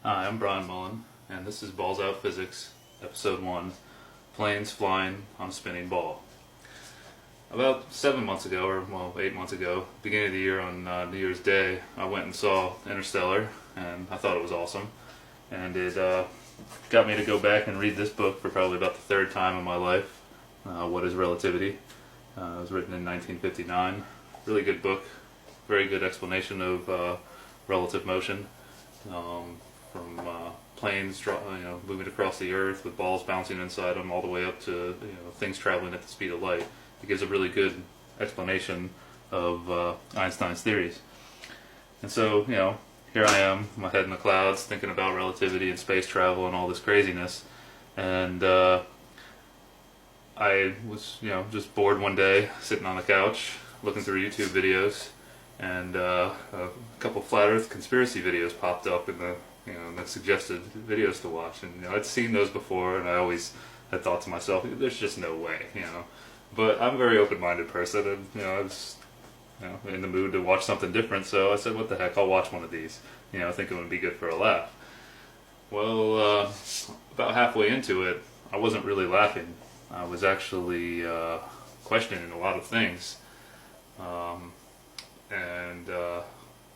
Hi, I'm Brian Mullen, and this is Balls Out Physics, Episode 1, Planes Flying on a Spinning Ball. About 7 months ago, or 8 months ago, beginning of the year on New Year's Day, I went and saw Interstellar, and I thought it was awesome. And it got me to go back and read this book for probably about the third time in my life, What is Relativity? It was written in 1959. Really good book, very good explanation of relative motion. From planes, moving across the Earth with balls bouncing inside them, all the way up to things traveling at the speed of light. It gives a really good explanation of Einstein's theories. And so, here I am, my head in the clouds, thinking about relativity and space travel and all this craziness. And I was, just bored one day, sitting on the couch, looking through YouTube videos, and a couple flat Earth conspiracy videos popped up in the that suggested videos to watch, and I'd seen those before, and I always had thought to myself, "There's just no way," But I'm a very open-minded person, and I was, in the mood to watch something different, so I said, "What the heck? I'll watch one of these." Thinking it would be good for a laugh. Well, about halfway into it, I wasn't really laughing. I was actually questioning a lot of things, and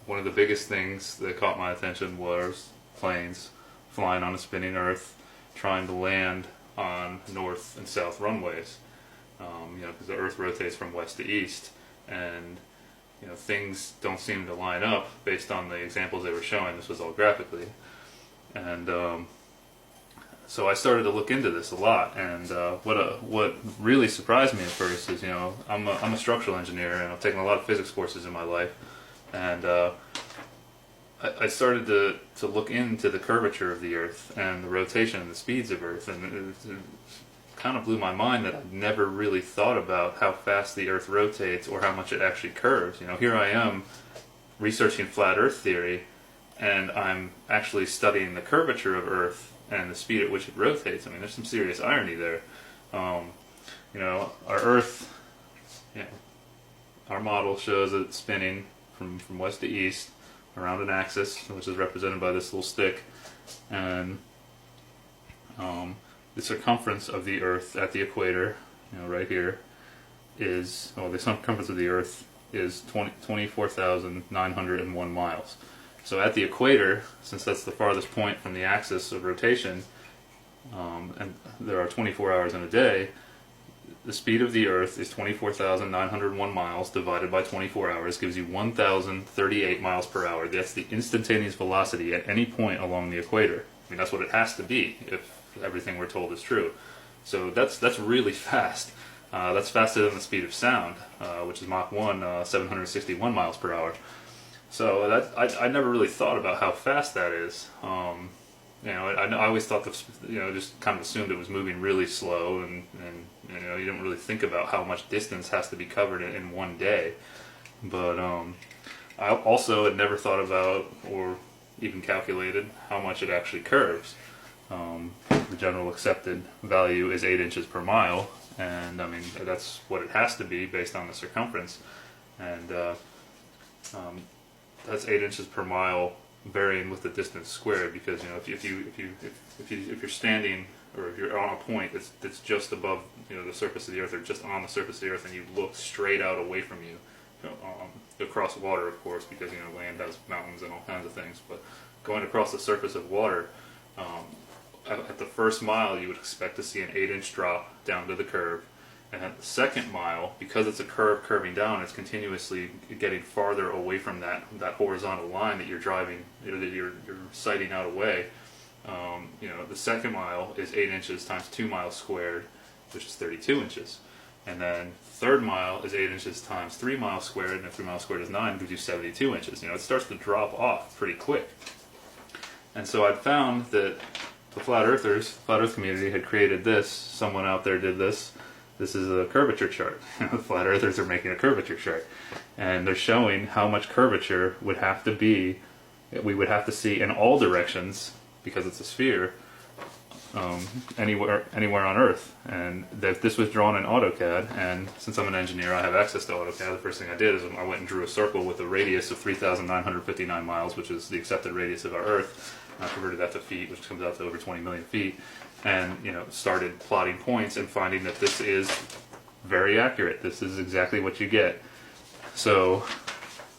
one of the biggest things that caught my attention was planes flying on a spinning Earth, trying to land on north and south runways. Because the Earth rotates from west to east, and things don't seem to line up based on the examples they were showing. This was all graphically, and so I started to look into this a lot. And what really surprised me at first is, I'm a structural engineer, and I've taken a lot of physics courses in my life, and I started to look into the curvature of the Earth and the rotation and the speeds of Earth, and it kind of blew my mind that I'd never really thought about how fast the Earth rotates or how much it actually curves. Here I am researching flat Earth theory, and I'm actually studying the curvature of Earth and the speed at which it rotates. I mean, there's some serious irony there. Our Earth, our model shows it spinning from west to east around an axis, which is represented by this little stick, and the circumference of the Earth at the equator, right here, is, the circumference of the Earth is 24,901 miles. So at the equator, since that's the farthest point from the axis of rotation, and there are 24 hours in a day, the speed of the Earth is 24,901 miles divided by 24 hours gives you 1,038 miles per hour. That's the instantaneous velocity at any point along the equator. I mean, that's what it has to be if everything we're told is true. So that's really fast. That's faster than the speed of sound, which is Mach 1, 761 miles per hour. So I never really thought about how fast that is. I always thought just kind of assumed it was moving really slow, and you don't really think about how much distance has to be covered in one day. But I also had never thought about or even calculated how much it actually curves. The general accepted value is 8 inches per mile, and I mean that's what it has to be based on the circumference, and that's 8 inches per mile, varying with the distance squared. Because if you're standing, or if you're on a point that's just above the surface of the Earth, or just on the surface of the Earth, and you look straight out away from you, across water, of course, because land has mountains and all kinds of things, but going across the surface of water, at the first mile you would expect to see an 8-inch drop down to the curve, and at the second mile, because it's a curve curving down, it's continuously getting farther away from that horizontal line that you're driving, that you're sighting out away. The second mile is 8 inches times 2 miles squared, which is 32 inches. And then third mile is 8 inches times 3 miles squared, and if 3 miles squared is 9, gives you 72 inches. It starts to drop off pretty quick. And so I'd found that the Flat Earth community had created this. Someone out there did this. This is a curvature chart. The Flat Earthers are making a curvature chart. And they're showing how much curvature would have to be, we would have to see in all directions, because it's a sphere, anywhere on Earth. And that this was drawn in AutoCAD, and since I'm an engineer, I have access to AutoCAD. The first thing I did is I went and drew a circle with a radius of 3,959 miles, which is the accepted radius of our Earth. I converted that to feet, which comes out to over 20 million feet, and started plotting points and finding that this is very accurate. This is exactly what you get. So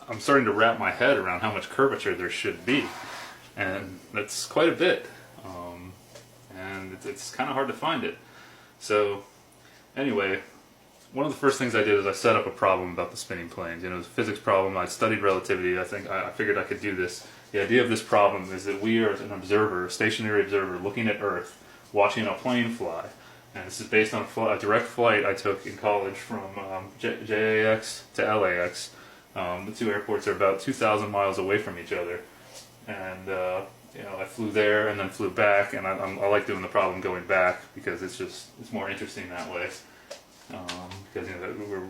I'm starting to wrap my head around how much curvature there should be, and that's quite a bit. And it's kind of hard to find it. So anyway, one of the first things I did is I set up a problem about the spinning planes. It was a physics problem. I studied relativity. I figured I could do this. The idea of this problem is that we are an observer, a stationary observer, looking at Earth, watching a plane fly. And this is based on a direct flight I took in college from JAX to LAX. The two airports are about 2,000 miles away from each other. And I flew there and then flew back, and I like doing the problem going back because it's more interesting that way. Because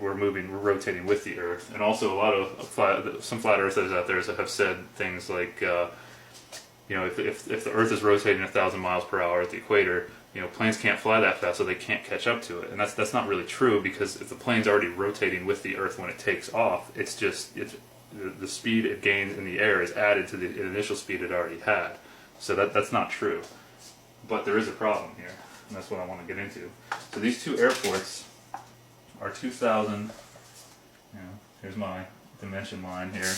we're rotating with the Earth, and also a lot of some flat earthers out there have said things like, if the Earth is rotating 1,000 miles per hour at the equator, planes can't fly that fast, so they can't catch up to it, and that's not really true, because if the plane's already rotating with the Earth when it takes off, the speed it gains in the air is added to the initial speed it already had. So that's not true. But there is a problem here, and that's what I want to get into. So these two airports are 2,000, here's my dimension line here.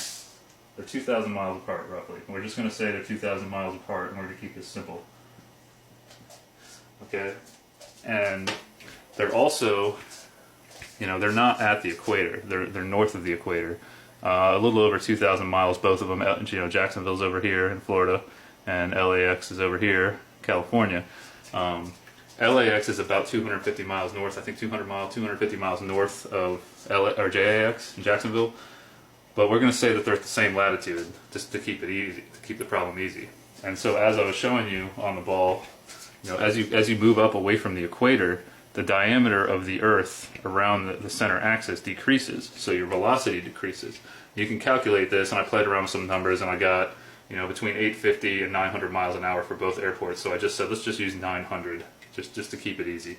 They're 2,000 miles apart, roughly. And we're just going to say they're 2,000 miles apart in order to keep this simple. Okay? And they're also, they're not at the equator. They're north of the equator. A little over 2,000 miles, both of them. Jacksonville's over here in Florida, and LAX is over here, California. LAX is about 250 miles north. I think 250 miles north of JAX in Jacksonville. But we're going to say that they're at the same latitude, just to keep it easy, to keep the problem easy. And so, as I was showing you on the ball, as you move up away from the equator, the diameter of the Earth around the center axis decreases, so your velocity decreases. You can calculate this, and I played around with some numbers, and I got between 850 and 900 miles an hour for both airports. So I just said let's just use 900, just to keep it easy.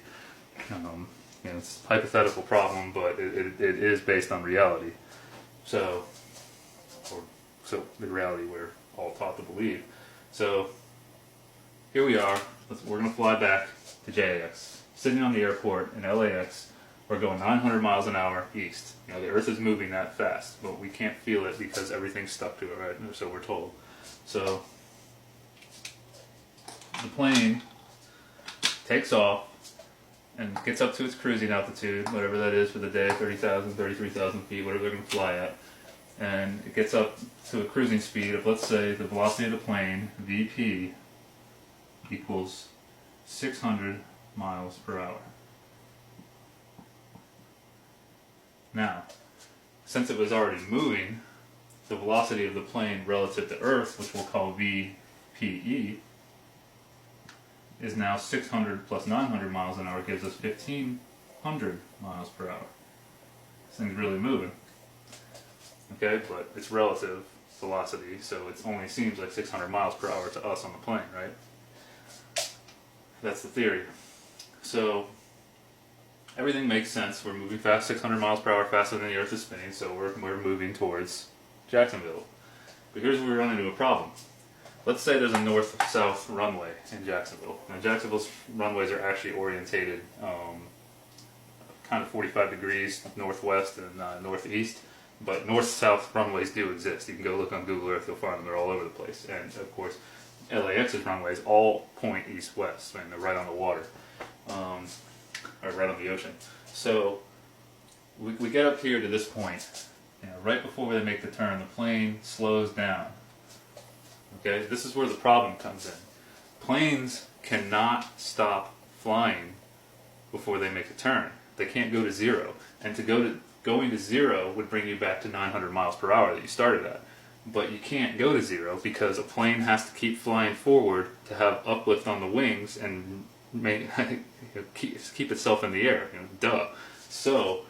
It's a hypothetical problem, but it is based on reality. So the reality we're all taught to believe. So here we are. We're going to fly back to JAX. Sitting on the airport in LAX, we're going 900 miles an hour east. The Earth is moving that fast, but we can't feel it because everything's stuck to it, right? So we're told. So the plane takes off and gets up to its cruising altitude, whatever that is for the day, 30,000, 33,000 feet, whatever they're going to fly at. And it gets up to a cruising speed of, let's say, the velocity of the plane, VP, equals 600 miles per hour. Now, since it was already moving, the velocity of the plane relative to Earth, which we'll call VPE, is now 600 plus 900 miles an hour gives us 1,500 miles per hour. This thing's really moving. Okay, but it's relative velocity, so it only seems like 600 miles per hour to us on the plane, right? That's the theory. So everything makes sense. We're moving fast, 600 miles per hour faster than the Earth is spinning, so we're moving towards Jacksonville. But here's where we run into a problem. Let's say there's a north-south runway in Jacksonville. Now, Jacksonville's runways are actually orientated kind of 45 degrees northwest and northeast, but north-south runways do exist. You can go look on Google Earth, you'll find them. They're all over the place. And, of course, LAX's runways all point east-west. I mean, they're right on the water, or right on the ocean. So we get up here to this point. Right before they make the turn, the plane slows down. Okay, this is where the problem comes in. Planes cannot stop flying before they make a turn. They can't go to zero. And going to zero would bring you back to 900 miles per hour that you started at. But you can't go to zero because a plane has to keep flying forward to have uplift on the wings and keep itself in the air. Duh. So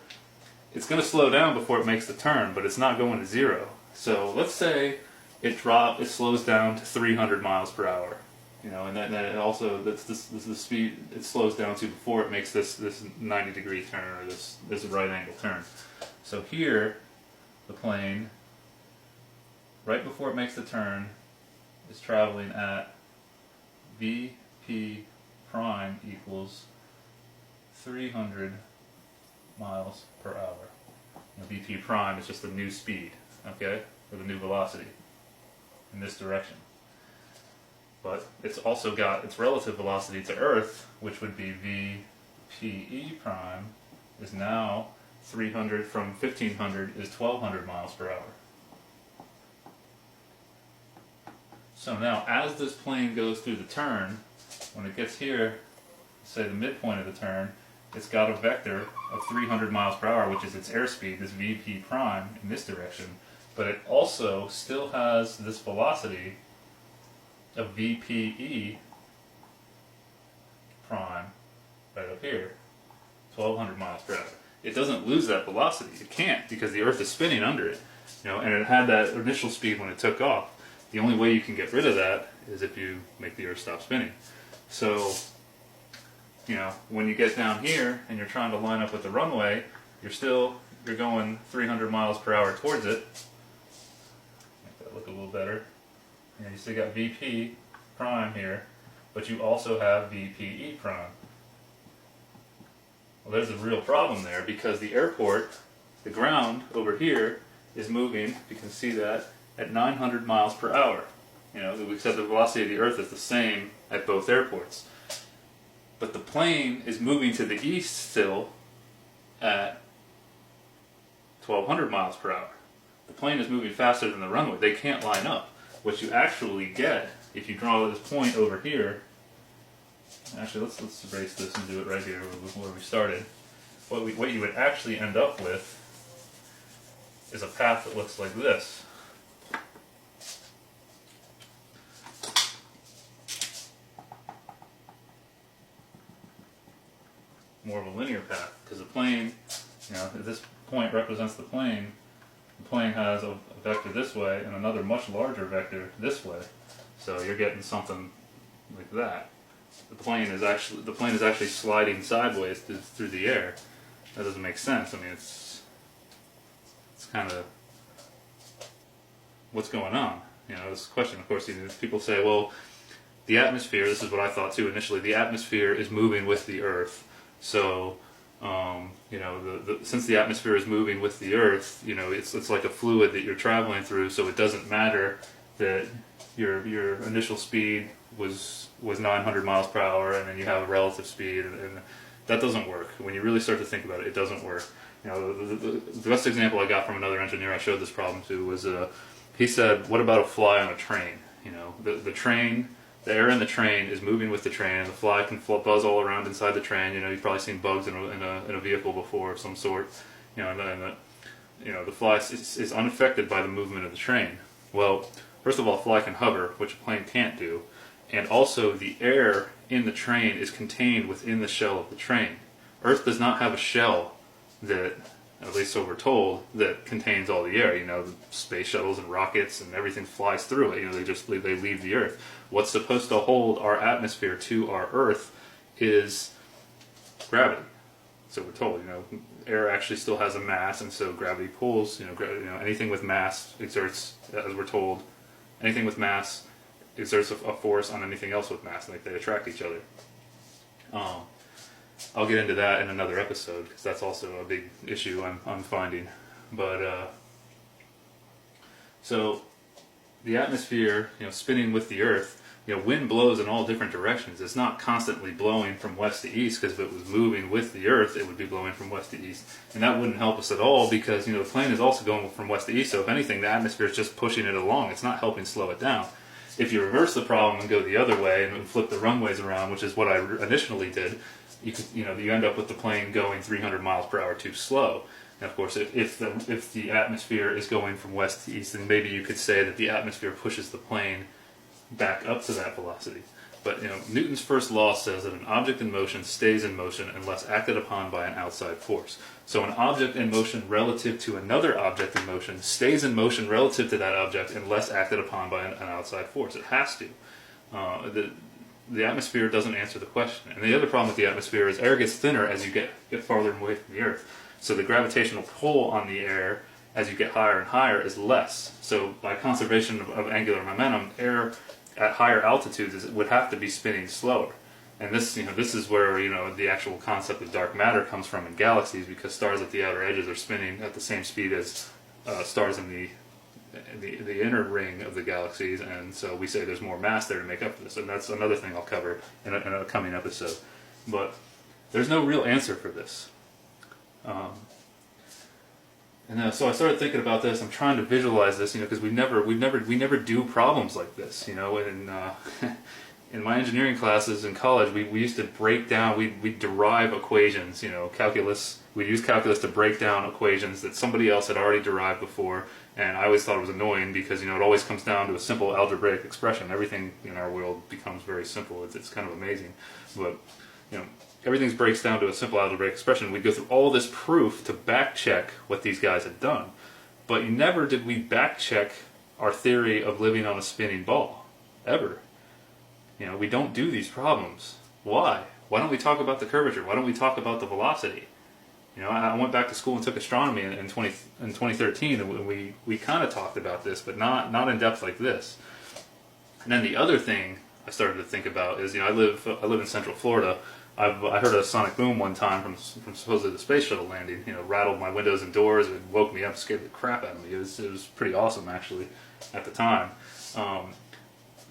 it's going to slow down before it makes the turn, but it's not going to zero. So let's say it slows down to 300 miles per hour. You know, and then it also this is the speed it slows down to before it makes this 90-degree turn, or this right angle turn. So here, the plane, right before it makes the turn, is traveling at VP prime equals 300 miles per hour. Now, VP prime is just the new speed, okay, or the new velocity in this direction. But it's also got its relative velocity to Earth, which would be VPE prime, is now 300 from 1500 is 1200 miles per hour. So now, as this plane goes through the turn, when it gets here, say the midpoint of the turn, it's got a vector of 300 miles per hour, which is its airspeed, this VP prime in this direction, but it also still has this velocity of VPE prime right up here, 1200 miles per hour. It doesn't lose that velocity. It can't, because the Earth is spinning under it. You know, and it had that initial speed when it took off. The only way you can get rid of that is if you make the Earth stop spinning. So, you know, when you get down here and you're trying to line up with the runway, you're going 300 miles per hour towards it. Make that look a little better. You still got VP prime here, but you also have VPE prime. Well, there's a real problem there, because the airport, the ground over here, is moving, you can see that, at 900 miles per hour. You know, we said the velocity of the Earth is the same at both airports. But the plane is moving to the east still at 1200 miles per hour. The plane is moving faster than the runway. They can't line up. What you actually get, if you draw this point over here, actually let's erase this and do it right here where we started. What you would actually end up with is a path that looks like this. More of a linear path, because the plane, you know, if this point represents the plane has a vector this way and another much larger vector this way. So you're getting something like that. The plane is actually sliding sideways through the air. That doesn't make sense. I mean, it's kind of what's going on. You know, this question, of course, people say, well, the atmosphere, this is what I thought too initially, the atmosphere is moving with the Earth. So, you know, since the atmosphere is moving with the Earth, you know, it's like a fluid that you're traveling through, so it doesn't matter that your initial speed was 900 miles per hour, and then you have a relative speed, and that doesn't work. When you really start to think about it, it doesn't work. You know, the best example I got from another engineer I showed this problem to was, he said, what about a fly on a train? You know, the train, the air in the train is moving with the train, and the fly can buzz all around inside the train. You know, you've probably seen bugs in a vehicle before of some sort. You know, and the fly is unaffected by the movement of the train. Well, first of all, a fly can hover, which a plane can't do, and also the air in the train is contained within the shell of the train. Earth does not have a shell that, at least so we're told, that contains all the air. You know, the space shuttles and rockets and everything flies through it. You know, they leave the Earth. What's supposed to hold our atmosphere to our Earth is gravity. So we're told, you know, air actually still has a mass, and so gravity pulls. You know, anything with mass exerts, as we're told, anything with mass exerts a force on anything else with mass, like they attract each other. I'll get into that in another episode, because that's also a big issue I'm finding. But so the atmosphere, you know, spinning with the Earth, you know, wind blows in all different directions. It's not constantly blowing from west to east, because if it was moving with the Earth, it would be blowing from west to east, and that wouldn't help us at all, because, you know, the plane is also going from west to east. So if anything, the atmosphere is just pushing it along. It's not helping slow it down. If you reverse the problem and go the other way and flip the runways around, which is what I initially did, you end up with the plane going 300 miles per hour too slow. And of course, if the atmosphere is going from west to east, then maybe you could say that the atmosphere pushes the plane back up to that velocity. But, you know, Newton's first law says that an object in motion stays in motion unless acted upon by an outside force. So an object in motion relative to another object in motion stays in motion relative to that object unless acted upon by an outside force. It has to. The atmosphere doesn't answer the question. And the other problem with the atmosphere is air gets thinner as you get farther away from the Earth. So the gravitational pull on the air as you get higher and higher is less. So by conservation of angular momentum, air at higher altitudes would have to be spinning slower. And this is where the actual concept of dark matter comes from in galaxies, because stars at the outer edges are spinning at the same speed as stars in the inner ring of the galaxies, and so we say there's more mass there to make up for this, and that's another thing I'll cover in a coming episode. But there's no real answer for this. So I started thinking about this. I'm trying to visualize this, because we never do problems like this. In my engineering classes in college, we used to break down, we derive equations, calculus. We use calculus to break down equations that somebody else had already derived before, and I always thought it was annoying because it always comes down to a simple algebraic expression. Everything in our world becomes very simple. It's kind of amazing, but everything breaks down to a simple algebraic expression. We go through all this proof to back check what these guys had done, but never did we back check our theory of living on a spinning ball, ever. We don't do these problems. Why? Why don't we talk about the curvature? Why don't we talk about the velocity? I went back to school and took astronomy in 2013, and we kind of talked about this, but not in depth like this. And then the other thing I started to think about is, I live in Central Florida. I heard a sonic boom one time from supposedly the space shuttle landing. Rattled my windows and doors and woke me up, scared the crap out of me. It was pretty awesome actually at the time.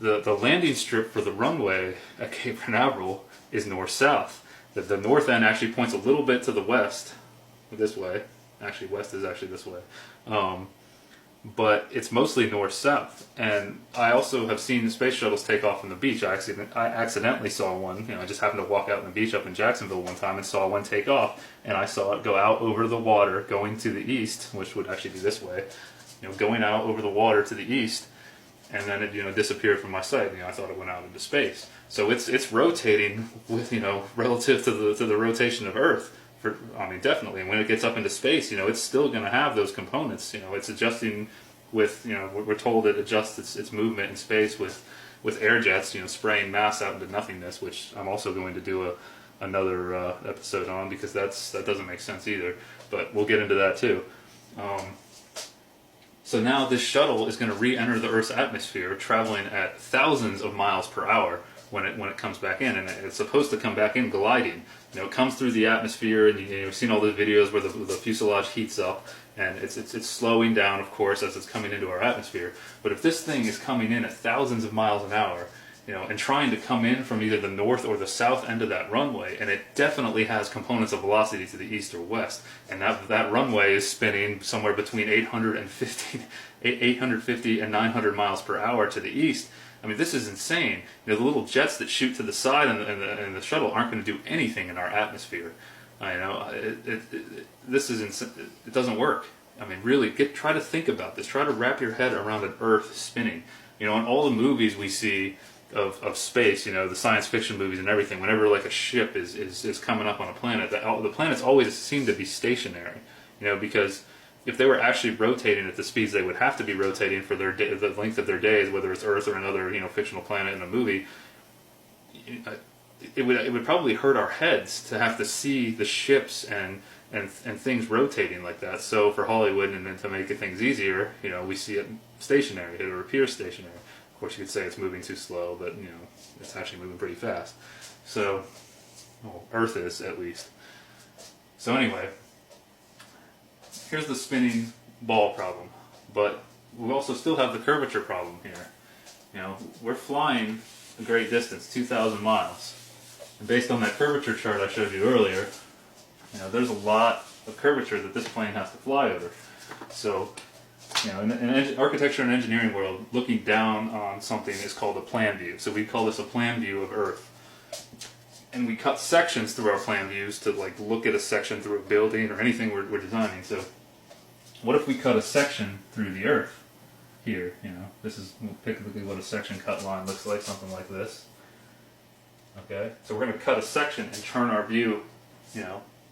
The landing strip for the runway at Cape Canaveral is north-south. The north end actually points a little bit to the west, this way. Actually, west is actually this way. But it's mostly north-south. And I also have seen the space shuttles take off from the beach. I accidentally saw one. I just happened to walk out on the beach up in Jacksonville one time and saw one take off. And I saw it go out over the water, going to the east, which would actually be this way. Going out over the water to the east. And then it disappeared from my sight. I thought it went out into space. So it's rotating with relative to the rotation of Earth. Definitely. And when it gets up into space, it's still going to have those components. It's adjusting with we're told it adjusts its movement in space with air jets. Spraying mass out into nothingness, which I'm also going to do another episode on, because that doesn't make sense either. But we'll get into that too. So now this shuttle is going to re-enter the Earth's atmosphere, traveling at thousands of miles per hour when it comes back in, and it's supposed to come back in gliding. It comes through the atmosphere, and you've seen all the videos where the fuselage heats up, and it's slowing down, of course, as it's coming into our atmosphere. But if this thing is coming in at thousands of miles an hour, and trying to come in from either the north or the south end of that runway, and it definitely has components of velocity to the east or west, and that runway is spinning somewhere between 850 and 900 miles per hour to the east. This is insane. The little jets that shoot to the side and the shuttle aren't going to do anything in our atmosphere. This is insane. It doesn't work. Really, try to think about this. Try to wrap your head around an Earth spinning. In all the movies we see of space, the science fiction movies and everything, whenever like a ship is coming up on a planet, the planets always seem to be stationary, because if they were actually rotating at the speeds they would have to be rotating for the length of their days, whether it's Earth or another fictional planet in a movie, it would probably hurt our heads to have to see the ships and things rotating like that. So for Hollywood, and then to make things easier, we see it stationary. It appears stationary. Of course, you could say it's moving too slow, but it's actually moving pretty fast. So, Earth is at least. So anyway, here's the spinning ball problem, but we also still have the curvature problem here. We're flying a great distance, 2,000 miles, and based on that curvature chart I showed you earlier, there's a lot of curvature that this plane has to fly over. So, in architecture and engineering world, looking down on something is called a plan view. So we call this a plan view of Earth. And we cut sections through our plan views to look at a section through a building or anything we're designing. So what if we cut a section through the Earth here? This is typically what a section cut line looks like, something like this. Okay, so we're going to cut a section and turn our view,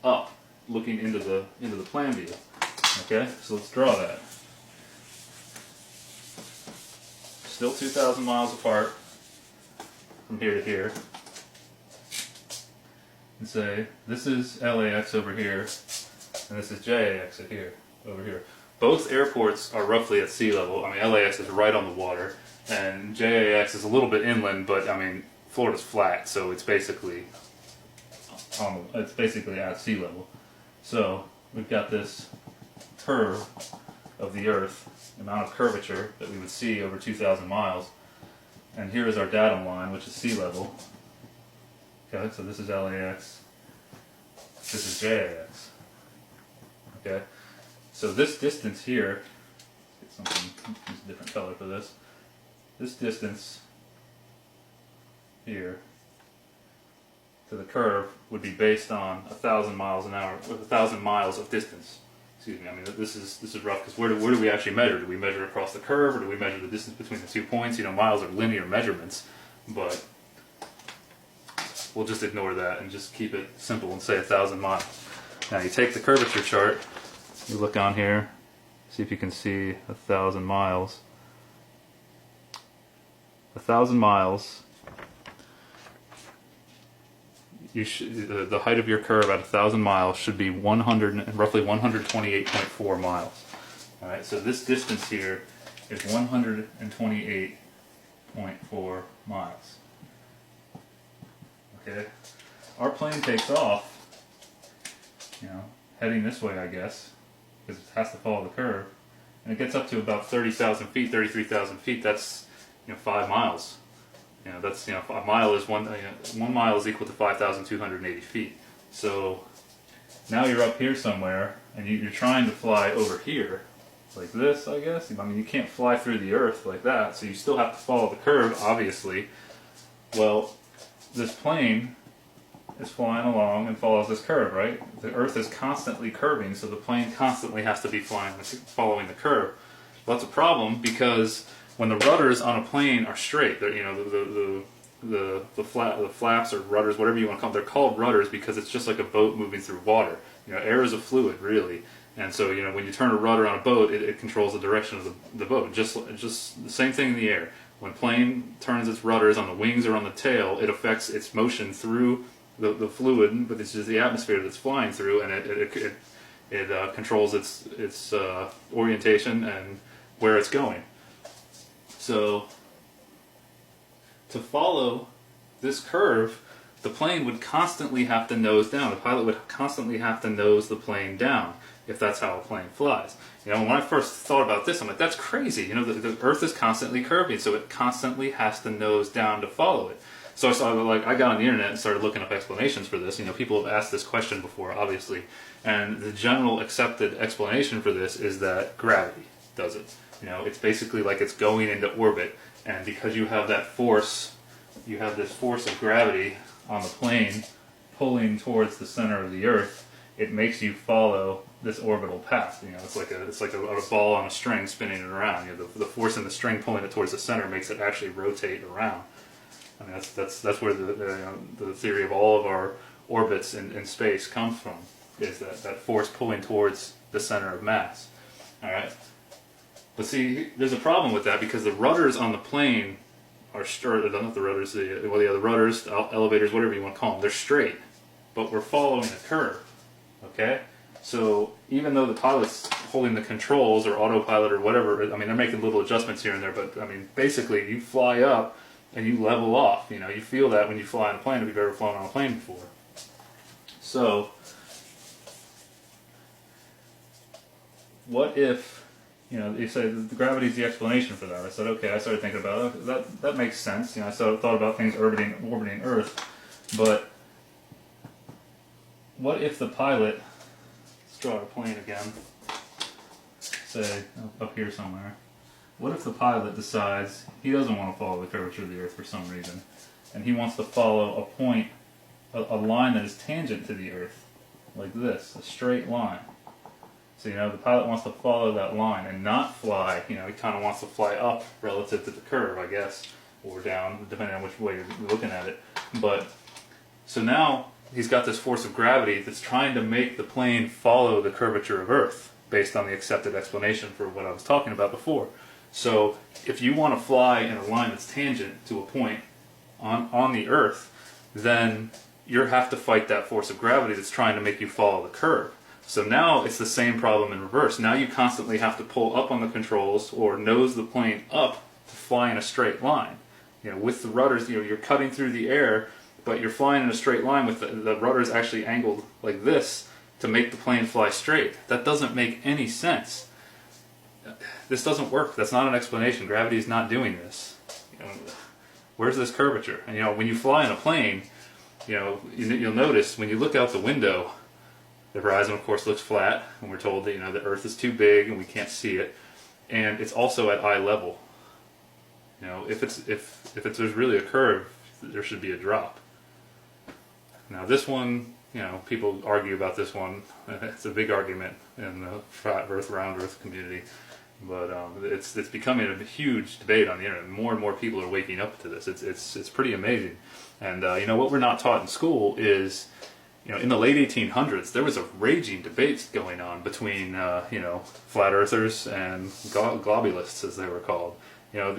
up, looking into the plan view. Okay, so let's draw that. Still 2,000 miles apart. from here to here and say this is LAX over here and this is JAX over here. Both airports are roughly at sea level. I mean, LAX is right on the water and JAX is a little bit inland, but I mean, Florida's flat, so it's basically at sea level. So we've got this curve of the Earth, the amount of curvature that we would see over 2,000 miles. And here is our datum line, which is sea level. Okay, so this is LAX, this is JAX. Okay, so this distance here, let's get something, use a different color for this. This distance here to the curve would be based on 1,000 miles an hour, with 1,000 miles of distance. Excuse me. I mean, this is rough because where do we actually measure? Do we measure across the curve, or do we measure the distance between the 2 points? You know, miles are linear measurements, but we'll just ignore that and just keep it simple and say 1,000 miles. Now you take the curvature chart, you look on here, see if you can see 1,000 miles. 1,000 miles. The height of your curve at 1,000 miles should be roughly 128.4 miles. All right, so this distance here is 128.4 miles. Okay, our plane takes off, you know, heading this way, I guess, because it has to follow the curve, and it gets up to about 30,000 feet, 33,000 feet. That's 5 miles. That's a mile is 1 mile is equal to 5,280 feet. So now you're up here somewhere, and you're trying to fly over here, like this, I guess. I mean, you can't fly through the Earth like that, so you still have to follow the curve, obviously. Well, this plane is flying along and follows this curve, right? The Earth is constantly curving, so the plane constantly has to be following the curve. Well, that's a problem because when the rudders on a plane are straight, the flaps or rudders, whatever you want to call them, they're called rudders because it's just like a boat moving through water. Air is a fluid, really, and so when you turn a rudder on a boat, it controls the direction of the boat. Just the same thing in the air. When plane turns its rudders on the wings or on the tail, it affects its motion through the fluid, but it's just the atmosphere that's flying through, and it controls its orientation and where it's going. So, to follow this curve, the plane would constantly have to nose down. The pilot would constantly have to nose the plane down if that's how a plane flies. When I first thought about this, I'm like, that's crazy. The Earth is constantly curving, so it constantly has to nose down to follow it. So I got on the internet and started looking up explanations for this. People have asked this question before, obviously, and the general accepted explanation for this is that gravity does it. It's basically like it's going into orbit, and because you have that force, you have this force of gravity on the plane pulling towards the center of the Earth, it makes you follow this orbital path. It's like a ball on a string spinning it around. The force in the string pulling it towards the center makes it actually rotate around. I mean, that's where the theory of all of our orbits in space comes from, is that force pulling towards the center of mass. All right. But see, there's a problem with that because the rudders on the plane are straight. Not the rudders, the rudders, the elevators, whatever you want to call them. They're straight, but we're following a curve. Okay, so even though the pilot's holding the controls or autopilot or whatever, I mean, they're making little adjustments here and there, but I mean, basically, you fly up and you level off. You feel that when you fly on a plane if you've ever flown on a plane before. So, what if? You say the gravity is the explanation for that. I said, okay. I started thinking about it. That makes sense. I thought about things orbiting Earth, but what if the pilot? Let's draw our plane again. Say up here somewhere. What if the pilot decides he doesn't want to follow the curvature of the Earth for some reason, and he wants to follow a point, a line that is tangent to the Earth, like this, a straight line. So, the pilot wants to follow that line and not fly, he kind of wants to fly up relative to the curve, I guess, or down, depending on which way you're looking at it. But, so now he's got this force of gravity that's trying to make the plane follow the curvature of Earth, based on the accepted explanation for what I was talking about before. So, if you want to fly in a line that's tangent to a point, on the Earth, then you have to fight that force of gravity that's trying to make you follow the curve. So now it's the same problem in reverse. Now you constantly have to pull up on the controls or nose the plane up to fly in a straight line. You know, with the rudders, you know, you're cutting through the air, but you're flying in a straight line with the rudders actually angled like this to make the plane fly straight. That doesn't make any sense. This doesn't work. That's not an explanation. Gravity is not doing this. You know, where's this curvature? And, you know, when you fly in a plane, you know, you'll notice when you look out the window, the horizon, of course, looks flat, and we're told that, you know, the Earth is too big and we can't see it, and it's also at eye level. You know, if there's really a curve, there should be a drop. Now, this one, you know, people argue about this one. It's a big argument in the flat Earth, round Earth community, but it's becoming a huge debate on the internet. More and more people are waking up to this. It's pretty amazing, and you know what we're not taught in school is, you know, in the late 1800s, there was a raging debate going on between, you know, flat earthers and globulists, as they were called. You know,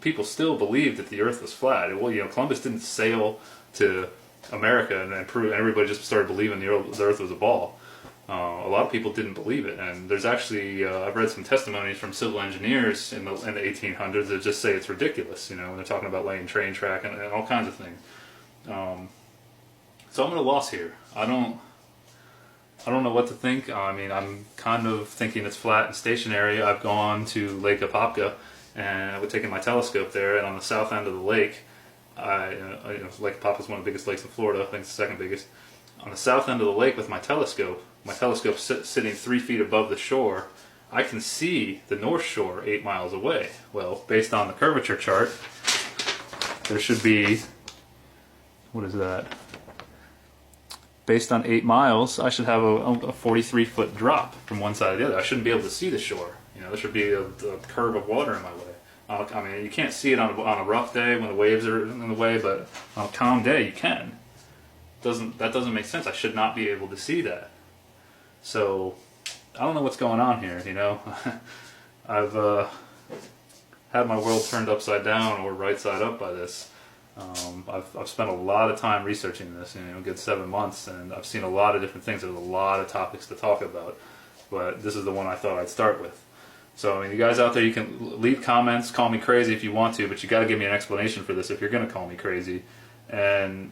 people still believed that the Earth was flat. Well, you know, Columbus didn't sail to America and prove, and everybody just started believing the Earth was a ball. A lot of people didn't believe it, and there's actually I've read some testimonies from civil engineers in the 1800s that just say it's ridiculous. You know, when they're talking about laying train track and all kinds of things. So I'm at a loss here. I don't know what to think. I mean, I'm kind of thinking it's flat and stationary. I've gone to Lake Apopka, and I would take my telescope there, and on the south end of the lake, Lake Apopka is one of the biggest lakes in Florida. I think it's the second biggest. On the south end of the lake with my telescope sitting 3 feet above the shore, I can see the North Shore 8 miles away. Well, based on the curvature chart, there should be, what is that? Based on 8 miles, I should have a 43-foot drop from one side to the other. I shouldn't be able to see the shore. You know, there should be a curve of water in my way. I mean, you can't see it on a rough day when the waves are in the way, but on a calm day, you can. That doesn't make sense. I should not be able to see that. So, I don't know what's going on here, you know. I've had my world turned upside down or right side up by this. I've spent a lot of time researching this, you know, a good 7 months, and I've seen a lot of different things. There's a lot of topics to talk about, but this is the one I thought I'd start with. So, I mean, you guys out there, you can leave comments, call me crazy if you want to, but you got to give me an explanation for this if you're going to call me crazy, and,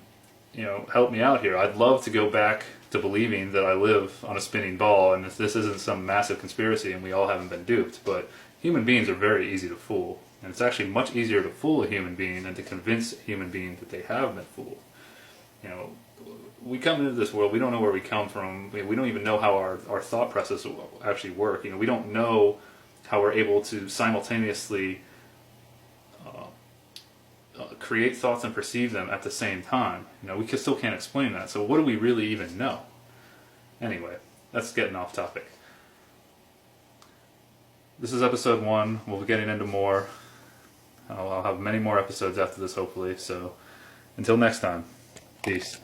you know, help me out here. I'd love to go back to believing that I live on a spinning ball, and this isn't some massive conspiracy and we all haven't been duped, but human beings are very easy to fool. And it's actually much easier to fool a human being than to convince a human being that they have been fooled. You know, we come into this world, we don't know where we come from, we don't even know how our thought process actually work. You know, we don't know how we're able to simultaneously create thoughts and perceive them at the same time. You know, we still can't explain that. So what do we really even know? Anyway, that's getting off topic. This is episode 1. We'll be getting into more. I'll have many more episodes after this, hopefully. So, until next time, peace.